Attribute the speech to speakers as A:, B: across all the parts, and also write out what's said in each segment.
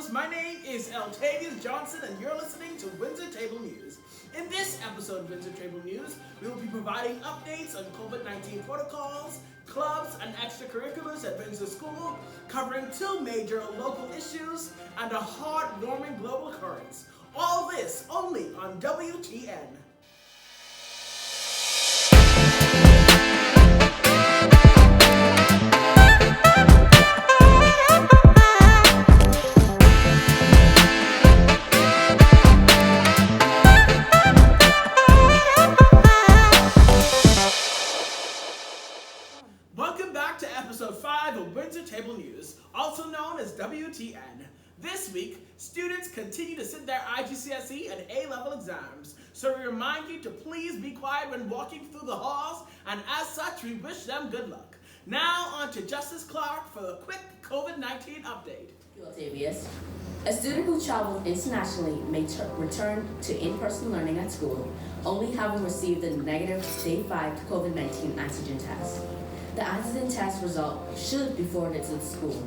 A: viewers, my name is Eltavious Johnson and you're listening to Windsor Table News. In this episode of Windsor Table News, we will be providing updates on COVID-19 protocols, clubs, and extracurriculars at Windsor School, covering two major local issues and a heartwarming global occurrence. All this only on WTN. Welcome back to episode 5 of Windsor Table News, also known as WTN. This week, students continue to sit their IGCSE and A-level exams, so we remind you to please be quiet when walking through the halls, and as such, we wish them good luck. Now on to Justice Clark for a quick COVID-19 update.
B: Eltavious. A student who traveled internationally may return to in-person learning at school, only having received a negative day 5 COVID-19 antigen test. The antigen test result should be forwarded to the school.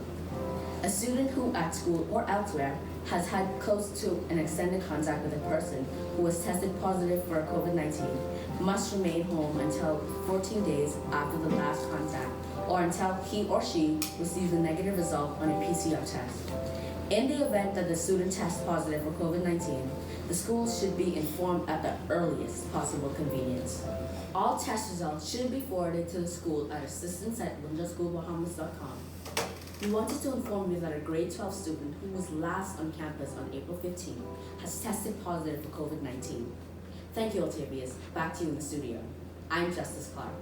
B: A student who at school or elsewhere has had close to an extended contact with a person who was tested positive for COVID-19 must remain home until 14 days after the last contact or until he or she receives a negative result on a PCR test. In the event that the student tests positive for COVID-19, the school should be informed at the earliest possible convenience. All test results should be forwarded to the school at assistance@windschoolbahamas.com. We wanted to inform you that a grade 12 student who was last on campus on April 15 has tested positive for COVID-19. Thank you, Eltavious. Back to you in the studio. I'm Justice Clark.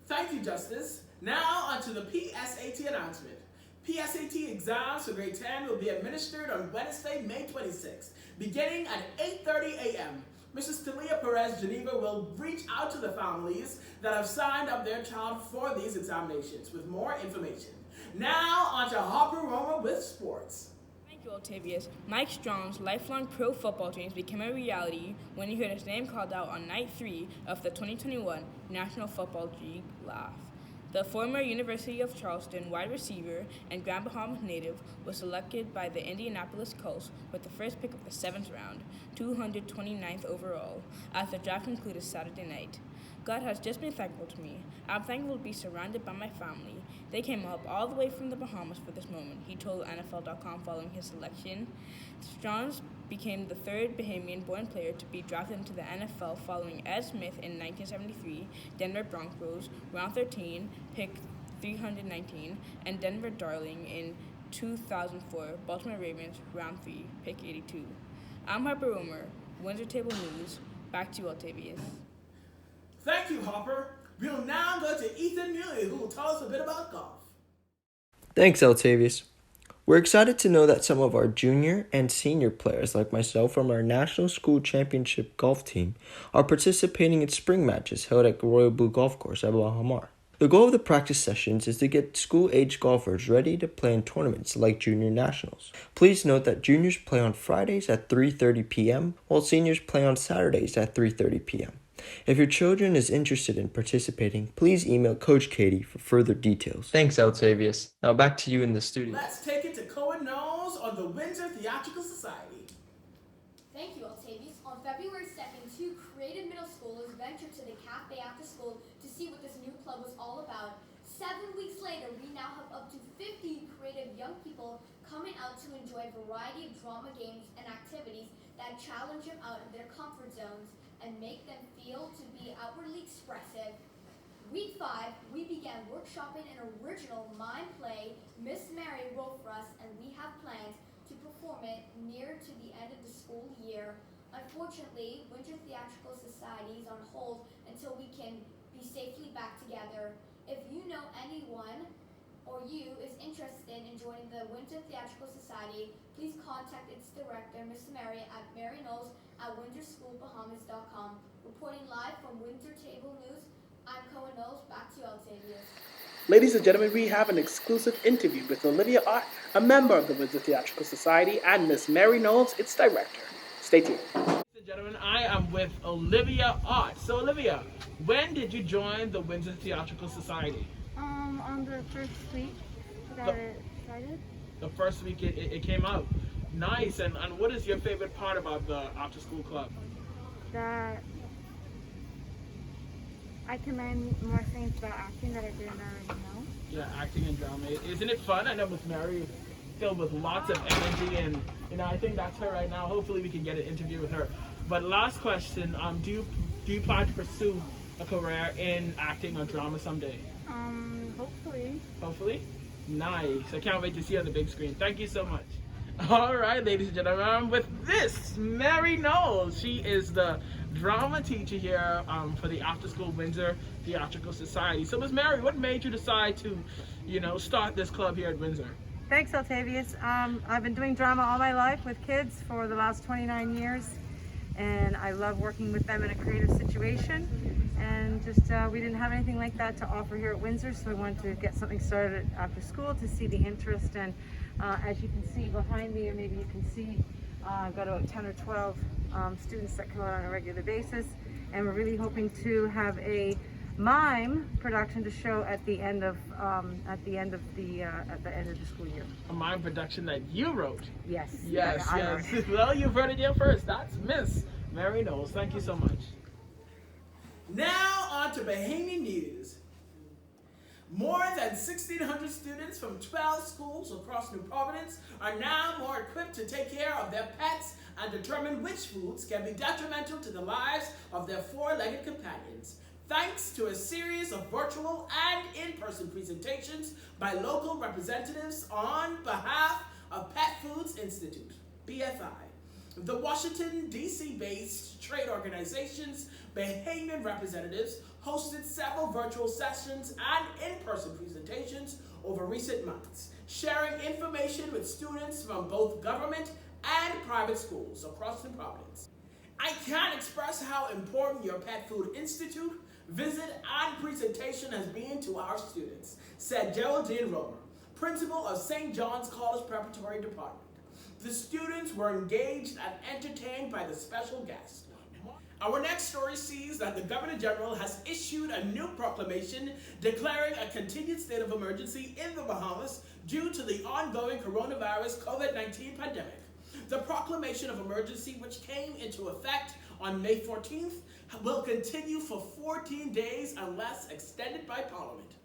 A: Thank you, Justice. Now on to the PSAT announcement. PSAT exams for grade 10 will be administered on Wednesday, May 26th, beginning at 8:30 a.m. Mrs. Talia Perez Geneva will reach out to the families that have signed up their child for these examinations with more information. Now on to Harper Roma with sports.
C: Thank you, Eltavious. Mike Strong's lifelong pro football dreams became a reality when he heard his name called out on night 3 of the 2021 National Football League Laugh. The former University of Charleston wide receiver and Grand Bahamian native was selected by the Indianapolis Colts with the first pick of the 7th round, 229th overall, as the draft concluded Saturday night. God has just been thankful to me. I'm thankful to be surrounded by my family. They came up all the way from the Bahamas for this moment, he told NFL.com following his selection. Strauss became the third Bahamian-born player to be drafted into the NFL following Ed Smith in 1973, Denver Broncos, round 13, pick 319, and Denver Darling in 2004, Baltimore Ravens, round 3, pick 82. I'm Harper Romer, Windsor Table News. Back to you, Eltavious.
A: Thank you, Harper. We'll now go to ethanmui, who will tell us a bit about golf.
D: Thanks, Eltavious. We're excited to know that some of our junior and senior players, like myself from our National School Championship golf team, are participating in spring matches held at Royal Blue Golf Course at Bahamian. The goal of the practice sessions is to get school-age golfers ready to play in tournaments like Junior Nationals. Please note that juniors play on Fridays at 3:30 p.m., while seniors play on Saturdays at 3:30 p.m. If your children is interested in participating, please email Coach Katie for further details. Thanks, Eltavious. Now back to you in the studio.
A: Let's take it to Cohen Knowles on the Windsor Theatrical Society.
E: Thank you, Eltavious. On February 2nd, 2 creative middle schoolers ventured to the cafe after school to see what this new club was all about. 7 weeks later, we now have up to 50 creative young people coming out to enjoy a variety of drama games and activities that challenge them out of their comfort zones and make them feel to be outwardly expressive. Week 5, we began workshopping an original mime play Miss Mary wrote for us, and we have plans to perform it near to the end of the school year. Unfortunately, Windsor Theatrical Society is on hold until we can be safely back together. If you know anyone or you is interested in joining the Windsor Theatrical Society, please contact its director, Miss Mary, at maryknowles@windschoolbahamas.com. Reporting live from Windsor Table News, I'm Cohen Knowles. Back to you, Eltavious.
A: Ladies and gentlemen, we have an exclusive interview with Olivia Ott, a member of the Windsor Theatrical Society, and Miss Mary Knowles, its director. Stay tuned. Ladies and gentlemen, I am with Olivia Ott. So, Olivia, when did you join the Windsor Theatrical Society?
F: On the first week that it started.
A: the first week it came out. Nice. And what is your favorite part about the after school club?
F: That I can learn more things about acting that I didn't already know.
A: Yeah, acting and drama. Isn't it fun? I know Miss Mary is filled with lots of energy, and I think that's her right now. Hopefully we can get an interview with her. But last question, do you plan to pursue a career in acting or drama someday?
F: Hopefully.
A: Hopefully? Nice. I can't wait to see you on the big screen. Thank you so much. All right, ladies and gentlemen, with this, Mary Knowles. She is the drama teacher here for the After School Windsor Theatrical Society. So, Ms. Mary, what made you decide to, start this club here at Windsor?
G: Thanks, Eltavious. I've been doing drama all my life with kids for the last 29 years, and I love working with them in a creative situation. And just we didn't have anything like that to offer here at Windsor, so we wanted to get something started after school to see the interest. And as you can see behind me, or maybe you can see, I've got about 10 or 12 students that come out on a regular basis, and we're really hoping to have a mime production to show at the end of the school year.
A: A mime production that you wrote.
G: Yes.
A: Yes,
G: I
A: yes.
G: wrote.
A: Well, you've heard it here first. That's Miss Mary Knowles. Thank you so much. Now on to Bahamian news. More than 1,600 students from 12 schools across New Providence are now more equipped to take care of their pets and determine which foods can be detrimental to the lives of their four-legged companions, thanks to a series of virtual and in-person presentations by local representatives on behalf of Pet Foods Institute, PFI. The Washington, D.C.-based trade organization's Bahamian representatives hosted several virtual sessions and in-person presentations over recent months, sharing information with students from both government and private schools across New Providence. I can't express how important your Pet Food Institute visit and presentation has been to our students, said Geraldine Romer, principal of St. John's College Preparatory Department. The students were engaged and entertained by the special guest. Our next story sees that the Governor General has issued a new proclamation declaring a continued state of emergency in the Bahamas due to the ongoing coronavirus COVID-19 pandemic. The proclamation of emergency, which came into effect on May 14th, will continue for 14 days unless extended by Parliament.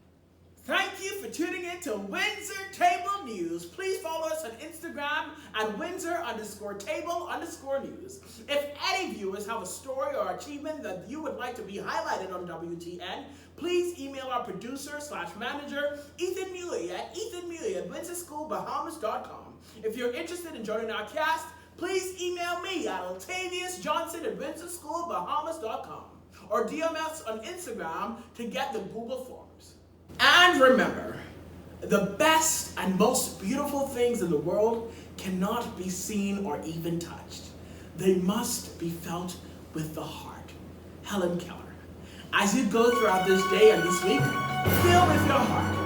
A: Thank you for tuning in to Windsor Table News. Please follow us on Instagram at Windsor_Table_News. If any viewers have a story or achievement that you would like to be highlighted on WTN, please email our producer/manager, ethanmui at windsorschoolbahamas.com. If you're interested in joining our cast, please email me at eltaviousjohnson at windsorschoolbahamas.com or DM us on Instagram to get the Google Forms. And remember, the best and most beautiful things in the world cannot be seen or even touched. They must be felt with the heart. Helen Keller. As you go throughout this day and this week, feel with your heart.